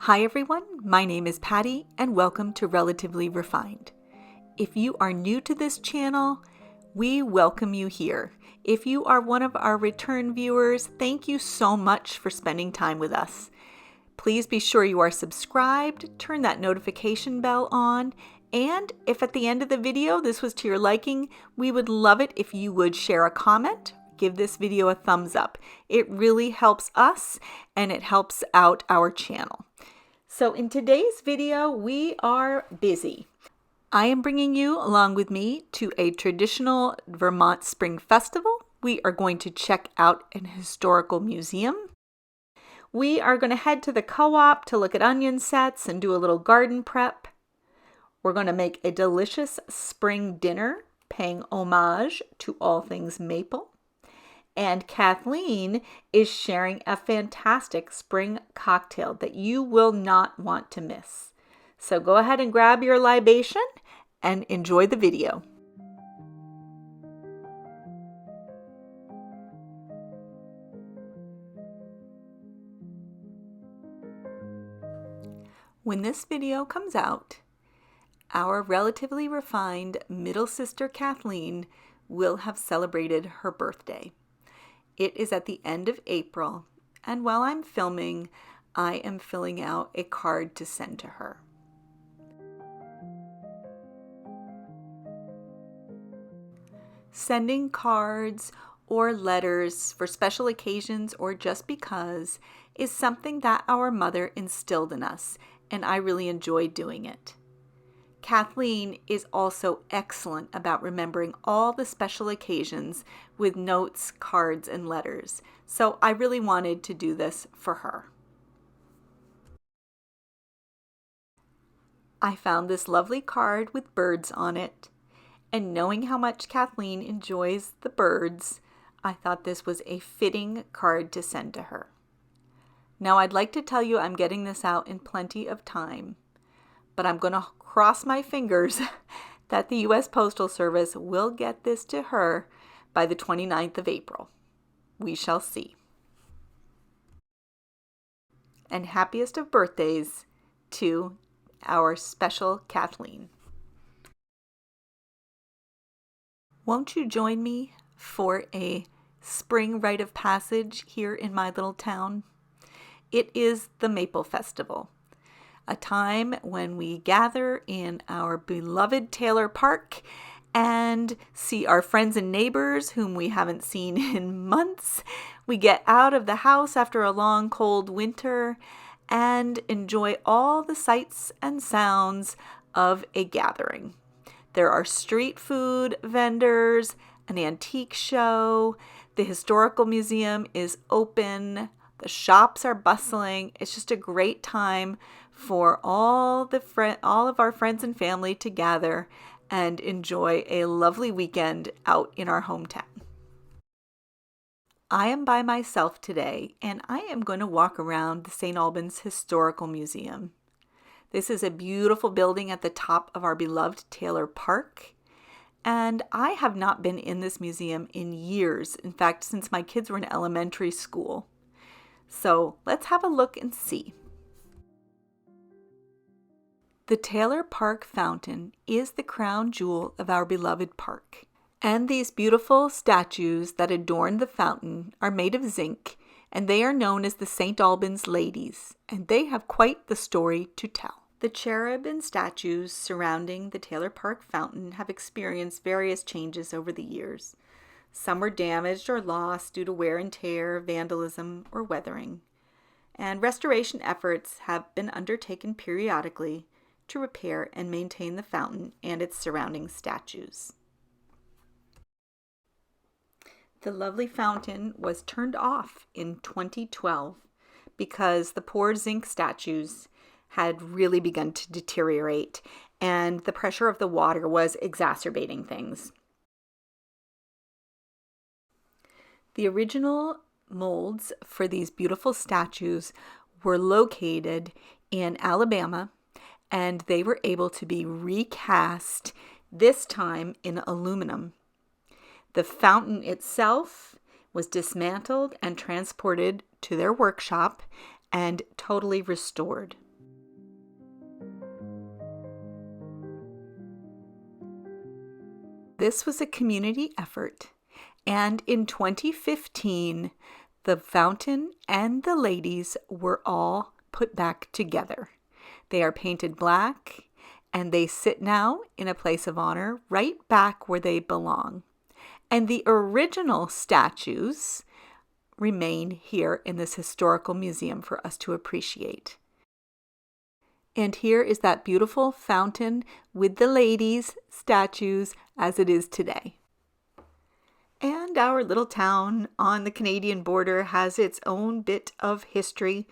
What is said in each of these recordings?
Hi everyone, my name is Patty and welcome to Relatively Refined. If you are new to this channel, we welcome you here. If you are one of our return viewers, thank you so much for spending time with us. Please be sure you are subscribed, turn that notification bell on, and if at the end of the video this was to your liking, we would love it if you would share a comment. Give this video a thumbs up. It really helps us and it helps out our channel. So in today's video, we are busy. I am bringing you along with me to a traditional Vermont Spring Festival. We are going to check out an historical museum. We are going to head to the co-op to look at onion sets and do a little garden prep. We're going to make a delicious spring dinner, paying homage to all things maple. And Kathleen is sharing a fantastic spring cocktail that you will not want to miss. So go ahead and grab your libation and enjoy the video. When this video comes out, our relatively refined middle sister Kathleen will have celebrated her birthday. It is at the end of April, and while I'm filming, I am filling out a card to send to her. Sending cards or letters for special occasions or just because is something that our mother instilled in us, and I really enjoy doing it. Kathleen is also excellent about remembering all the special occasions with notes, cards, and letters, so I really wanted to do this for her. I found this lovely card with birds on it, and knowing how much Kathleen enjoys the birds, I thought this was a fitting card to send to her. Now I'd like to tell you I'm getting this out in plenty of time, but I'm going to cross my fingers that the U.S. Postal Service will get this to her by the 29th of April. We shall see. And happiest of birthdays to our special Kathleen. Won't you join me for a spring rite of passage here in my little town? It is the Maple Festival, a time when we gather in our beloved Taylor Park and see our friends and neighbors whom we haven't seen in months. We get out of the house after a long, cold winter and enjoy all the sights and sounds of a gathering. There are street food vendors, an antique show, the historical museum is open, the shops are bustling. It's just a great time for all of our friends and family to gather and enjoy a lovely weekend out in our hometown. I am by myself today, and I am going to walk around the St. Albans Historical Museum. This is a beautiful building at the top of our beloved Taylor Park, and I have not been in this museum in years. In fact, since my kids were in elementary school. So let's have a look and see. The Taylor Park Fountain is the crown jewel of our beloved park. And these beautiful statues that adorn the fountain are made of zinc, and they are known as the St. Albans Ladies, and they have quite the story to tell. The cherub and statues surrounding the Taylor Park Fountain have experienced various changes over the years. Some were damaged or lost due to wear and tear, vandalism, or weathering. And restoration efforts have been undertaken periodically to repair and maintain the fountain and its surrounding statues. The lovely fountain was turned off in 2012 because the poor zinc statues had really begun to deteriorate and the pressure of the water was exacerbating things. The original molds for these beautiful statues were located in Alabama, and they were able to be recast, this time in aluminum. The fountain itself was dismantled and transported to their workshop and totally restored. This was a community effort, and in 2015, the fountain and the ladies were all put back together. They are painted black, and they sit now in a place of honor right back where they belong. And the original statues remain here in this historical museum for us to appreciate. And here is that beautiful fountain with the ladies' statues as it is today. And our little town on the Canadian border has its own bit of history.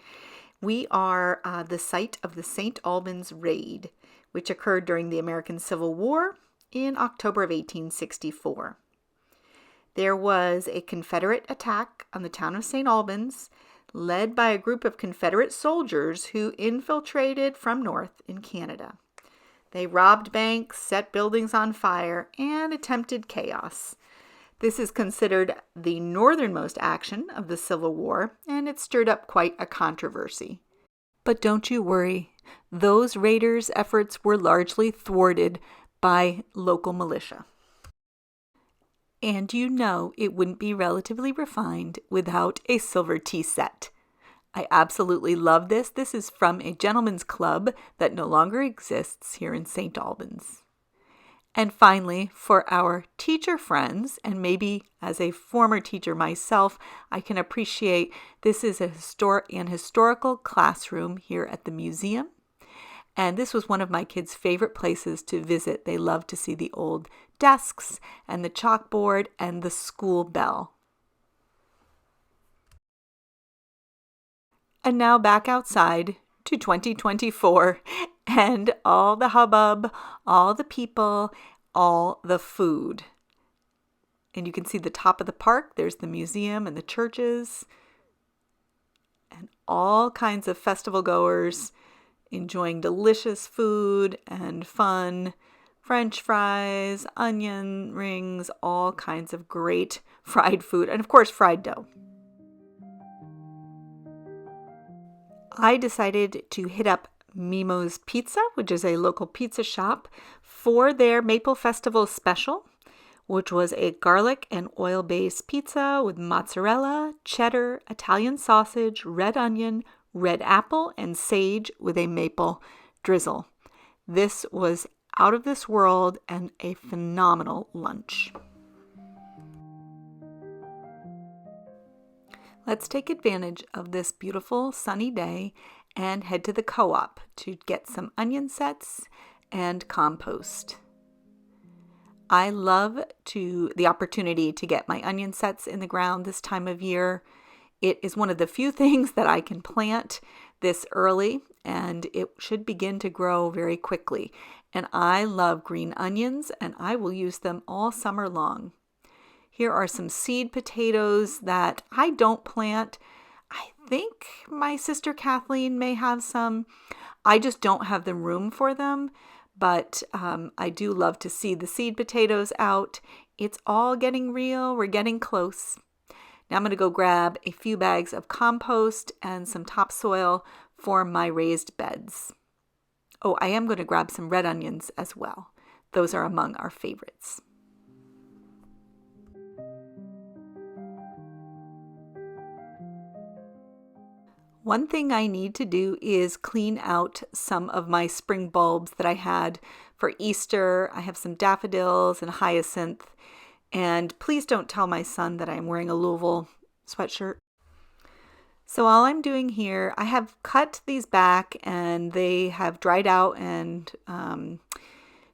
We are the site of the St. Albans Raid, which occurred during the American Civil War in October of 1864. There was a Confederate attack on the town of St. Albans, led by a group of Confederate soldiers who infiltrated from north in Canada. They robbed banks, set buildings on fire, and attempted chaos. This is considered the northernmost action of the Civil War, and it stirred up quite a controversy. But don't you worry, those raiders' efforts were largely thwarted by local militia. And you know it wouldn't be relatively refined without a silver tea set. I absolutely love this. This is from a gentleman's club that no longer exists here in St. Albans. And finally, for our teacher friends, and maybe as a former teacher myself, I can appreciate this is an historical classroom here at the museum. And this was one of my kids' favorite places to visit. They loved to see the old desks and the chalkboard and the school bell. And now back outside to 2024 and all the hubbub, all the people, all the food. And you can see the top of the park. There's the museum and the churches and all kinds of festival goers enjoying delicious food and fun, French fries, onion rings, all kinds of great fried food, and of course fried dough. I decided to hit up Mimo's Pizza, which is a local pizza shop, for their Maple Festival special, which was a garlic and oil-based pizza with mozzarella, cheddar, Italian sausage, red onion, red apple, and sage with a maple drizzle. This was out of this world and a phenomenal lunch. Let's take advantage of this beautiful sunny day and head to the co-op to get some onion sets and compost. I love the opportunity to get my onion sets in the ground this time of year. It is one of the few things that I can plant this early, and it should begin to grow very quickly. And I love green onions, and I will use them all summer long. Here are some seed potatoes that I don't plant. I think my sister Kathleen may have some. I just don't have the room for them, but I do love to see the seed potatoes out. It's all getting real. We're getting close. Now I'm going to go grab a few bags of compost and some topsoil for my raised beds. Oh, I am going to grab some red onions as well. Those are among our favorites. One thing I need to do is clean out some of my spring bulbs that I had for Easter. I have some daffodils and hyacinth. And please don't tell my son that I'm wearing a Louisville sweatshirt. So all I'm doing here, I have cut these back and they have dried out and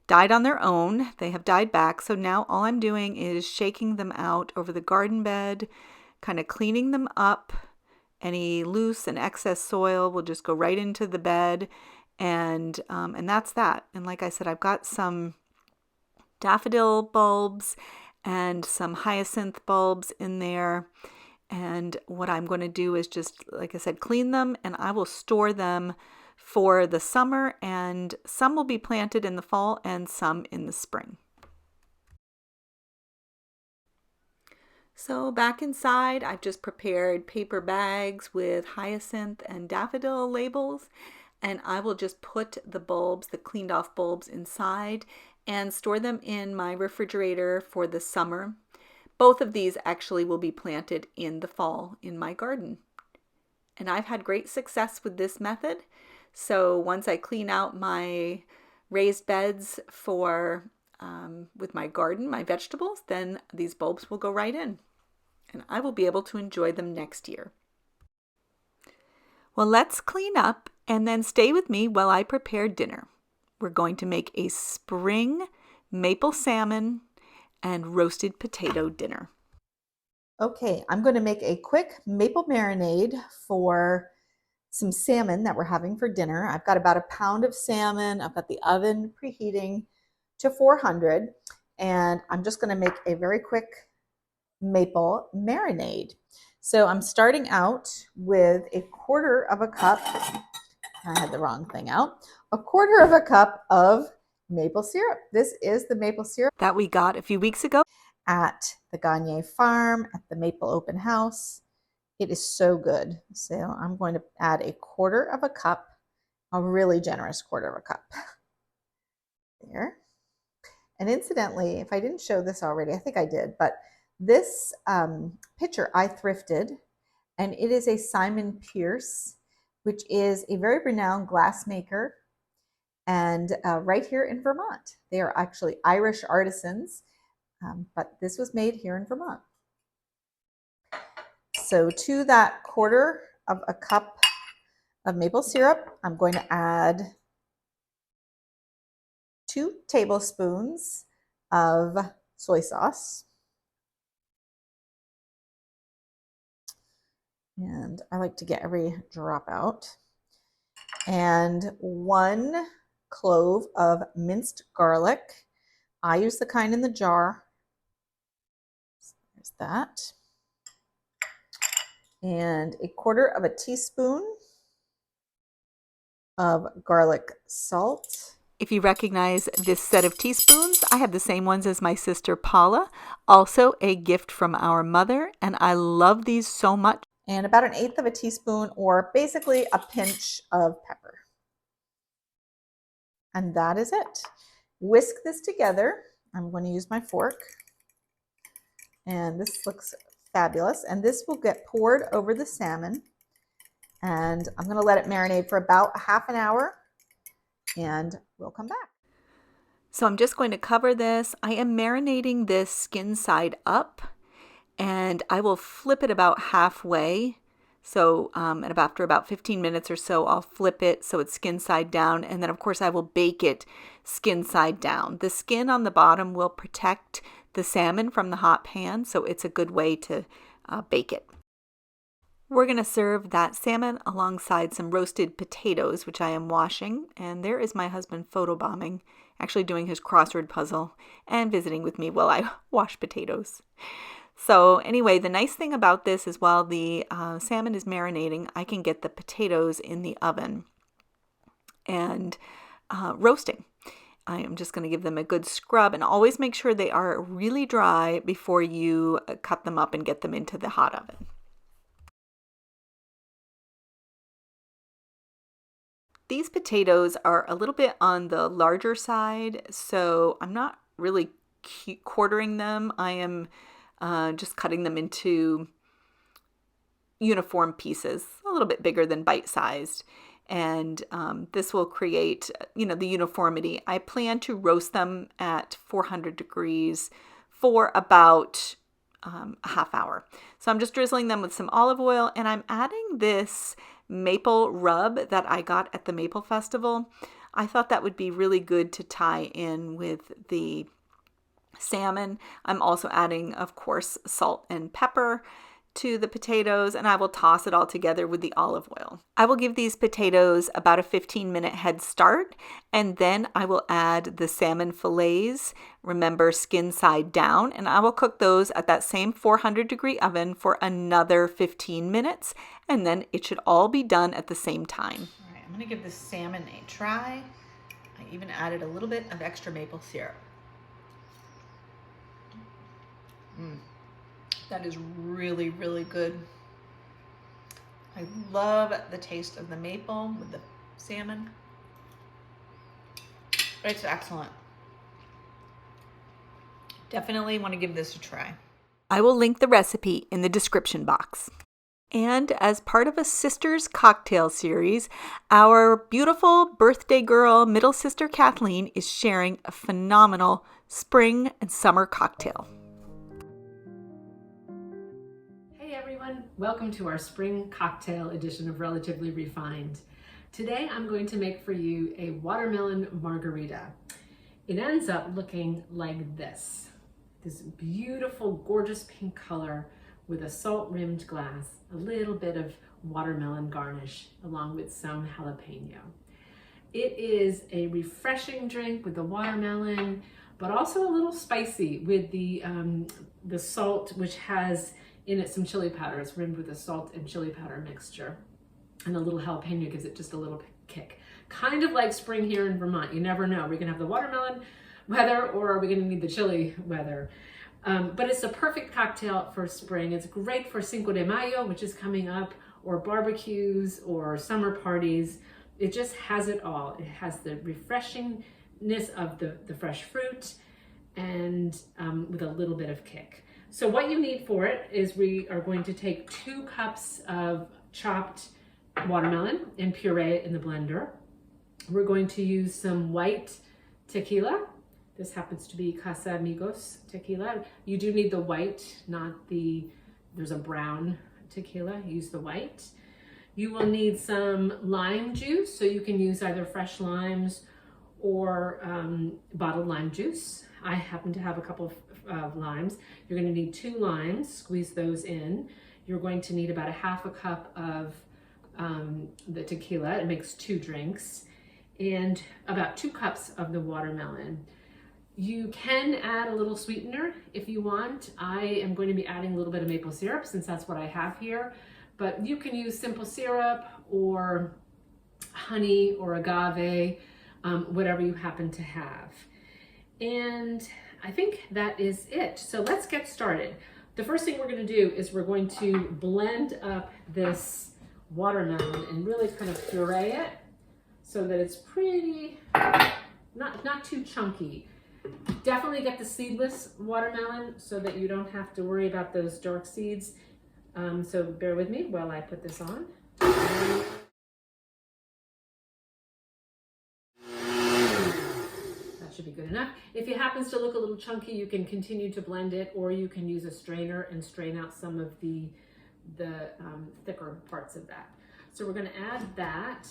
died on their own. They have died back. So now all I'm doing is shaking them out over the garden bed, kind of cleaning them up. Any loose and excess soil will just go right into the bed. And that's that. And like I said, I've got some daffodil bulbs and some hyacinth bulbs in there. And what I'm going to do is just, like I said, clean them, and I will store them for the summer, and some will be planted in the fall and some in the spring. So back inside, I've just prepared paper bags with hyacinth and daffodil labels, and I will just put the bulbs, the cleaned off bulbs inside, and store them in my refrigerator for the summer. Both of these actually will be planted in the fall in my garden. And I've had great success with this method. So once I clean out my raised beds for with my garden, my vegetables, then these bulbs will go right in. And I will be able to enjoy them next year. Well, let's clean up and then stay with me while I prepare dinner. We're going to make a spring maple salmon and roasted potato dinner. Okay, I'm going to make a quick maple marinade for some salmon that we're having for dinner. I've got about a pound of salmon. I've got the oven preheating to 400, and I'm just going to make a very quick maple marinade. So I'm starting out with a quarter of a cup. I had the wrong thing out. A quarter of a cup of maple syrup. This is the maple syrup that we got a few weeks ago at the Gagne Farm at the Maple Open House. It is so good. So I'm going to add a quarter of a cup, a really generous quarter of a cup. There. And incidentally, if I didn't show this already, I think I did, but this pitcher I thrifted, and it is a Simon Pierce, which is a very renowned glassmaker, and right here in Vermont. They are actually Irish artisans, but this was made here in Vermont. So to that quarter of a cup of maple syrup, I'm going to add 2 tablespoons of soy sauce. And I like to get every drop out. And 1 clove of minced garlic. I use the kind in the jar. There's that. And a quarter of a teaspoon of garlic salt. If you recognize this set of teaspoons, I have the same ones as my sister Paula, also a gift from our mother, and I love these so much. And about 1/8 of a teaspoon, or basically a pinch of pepper. And that is it. Whisk this together. I'm going to use my fork. And this looks fabulous. And this will get poured over the salmon. And I'm going to let it marinate for about half an hour. And we'll come back. So I'm just going to cover this. I am marinating this skin side up. And I will flip it about halfway. So after about 15 minutes or so, I'll flip it so it's skin side down. And then, of course, I will bake it skin side down. The skin on the bottom will protect the salmon from the hot pan, so it's a good way to bake it. We're going to serve that salmon alongside some roasted potatoes, which I am washing. And there is my husband photobombing, actually doing his crossword puzzle and visiting with me while I wash potatoes. So anyway, the nice thing about this is while the salmon is marinating, I can get the potatoes in the oven and roasting. I am just going to give them a good scrub, and always make sure they are really dry before you cut them up and get them into the hot oven. These potatoes are a little bit on the larger side, so I'm not really quartering them. I am just cutting them into uniform pieces, a little bit bigger than bite-sized. And this will create, the uniformity. I plan to roast them at 400 degrees for about a half hour. So I'm just drizzling them with some olive oil, and I'm adding this maple rub that I got at the Maple Festival. I thought that would be really good to tie in with the salmon. I'm also adding, of course, salt and pepper to the potatoes, and I will toss it all together with the olive oil. I will give these potatoes about a 15-minute head start, and then I will add the salmon fillets, remember skin side down, and I will cook those at that same 400-degree oven for another 15 minutes, and then it should all be done at the same time. All right, I'm going to give this salmon a try. I even added a little bit of extra maple syrup. That is really, really good. I love the taste of the maple with the salmon. It's excellent. Definitely want to give this a try. I will link the recipe in the description box. And as part of a Sisters Cocktail series, our beautiful birthday girl, middle sister Kathleen, is sharing a phenomenal spring and summer cocktail. Hey everyone, welcome to our spring cocktail edition of Relatively Refined. Today I'm going to make for you a watermelon margarita. It ends up looking like this beautiful, gorgeous pink color with a salt-rimmed glass, a little bit of watermelon garnish, along with some jalapeno. It is a refreshing drink with the watermelon, but also a little spicy with the salt, which has in it some chili powder. It's rimmed with a salt and chili powder mixture. And a little jalapeno gives it just a little kick. Kind of like spring here in Vermont. You never know. We're going to have the watermelon weather or are we going to need the chili weather? But it's a perfect cocktail for spring. It's great for Cinco de Mayo, which is coming up, or barbecues or summer parties. It just has it all. It has the refreshingness of the fresh fruit and with a little bit of kick. So what you need for it is we are going to take 2 cups of chopped watermelon and puree it in the blender. We're going to use some white tequila. This happens to be Casamigos tequila. You do need the white, not there's a brown tequila, use the white. You will need some lime juice, so you can use either fresh limes or bottled lime juice. I happen to have a couple of limes. You're going to need 2 limes, squeeze those in. You're going to need about a half a cup of the tequila, it makes 2 drinks, and about 2 cups of the watermelon. You can add a little sweetener if you want. I am going to be adding a little bit of maple syrup since that's what I have here, but you can use simple syrup or honey or agave, whatever you happen to have. And I think that is it. So let's get started. The first thing we're going to do is we're going to blend up this watermelon and really kind of puree it so that it's pretty, not too chunky. Definitely get the seedless watermelon so that you don't have to worry about those dark seeds. So bear with me while I put this on. That should be good enough. If it happens to look a little chunky, you can continue to blend it, or you can use a strainer and strain out some of the thicker parts of that. So we're going to add that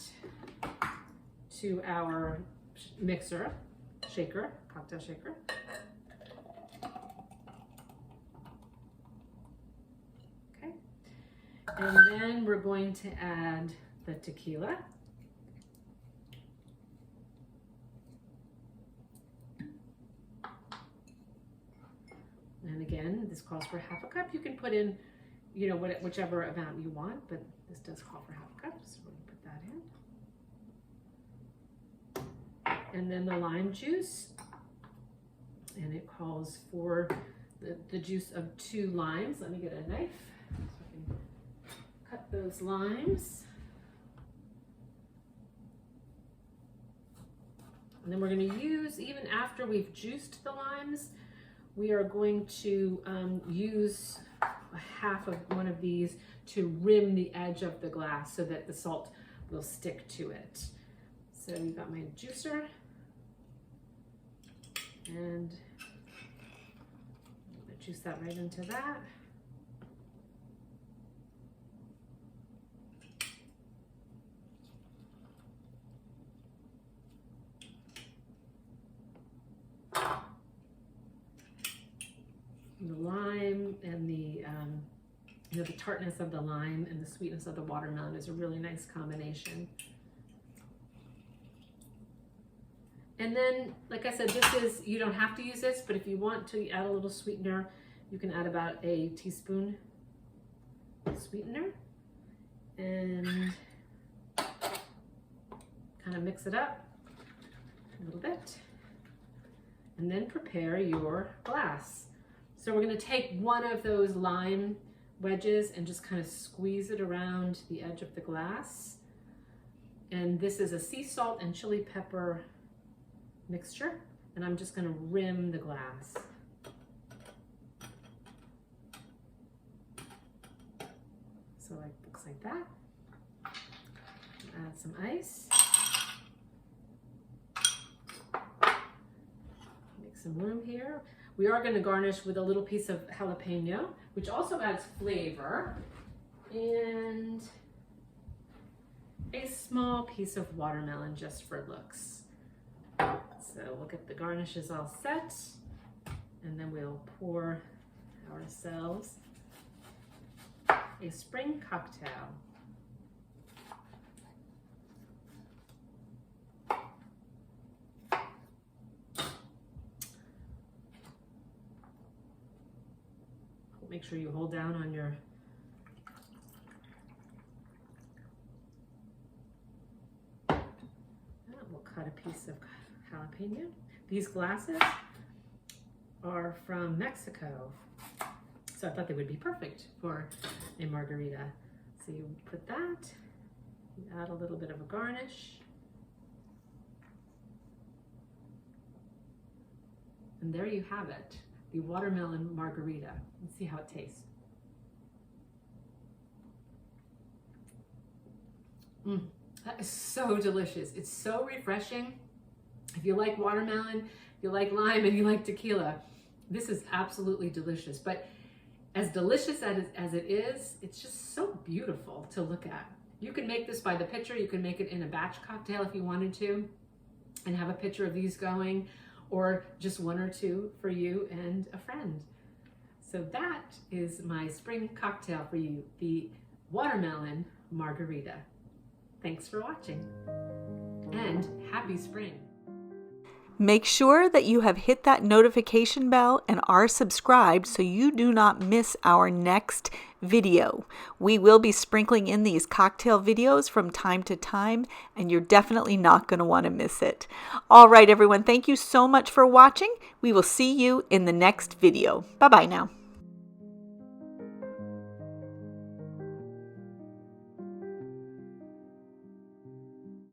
to our cocktail shaker. Okay. And then we're going to add the tequila. And again, this calls for half a cup. You can put in, whichever amount you want, but this does call for half a cup, so we're going to put that in. And then the lime juice, and it calls for the juice of 2 limes. Let me get a knife so I can cut those limes. And then we're going to use, even after we've juiced the limes, we are going to use a half of one of these to rim the edge of the glass so that the salt will stick to it. So you've got my juicer, and I'm going to juice that right into that. The lime and the tartness of the lime and the sweetness of the watermelon is a really nice combination. And then, like I said, you don't have to use this, but if you want to add a little sweetener, you can add about a teaspoon sweetener and kind of mix it up a little bit. And then prepare your glass. So we're going to take one of those lime wedges and just kind of squeeze it around the edge of the glass. And this is a sea salt and chili pepper mixture, and I'm just going to rim the glass. So it looks like that. Add some ice. Make some room here. We are going to garnish with a little piece of jalapeno, which also adds flavor, and a small piece of watermelon just for looks. So we'll get the garnishes all set, and then we'll pour ourselves a spring cocktail. Make sure you hold down on your we'll cut a piece of jalapeno. These glasses are from Mexico, so I thought they would be perfect for a margarita. So you put that, you add a little bit of a garnish, and there you have it, the watermelon margarita. Let's see how it tastes. That is so delicious. It's so refreshing. If you like watermelon, you like lime, and you like tequila, this is absolutely delicious. But as delicious as it is, it's just so beautiful to look at. You can make this by the pitcher. You can make it in a batch cocktail if you wanted to, and have a pitcher of these going, or just one or two for you and a friend. So that is my spring cocktail for you, the watermelon margarita. Thanks for watching, and happy spring. Make sure that you have hit that notification bell and are subscribed so you do not miss our next video. We will be sprinkling in these cocktail videos from time to time, and you're definitely not going to want to miss it. All right, everyone, thank you so much for watching. We will see you in the next video. Bye-bye now.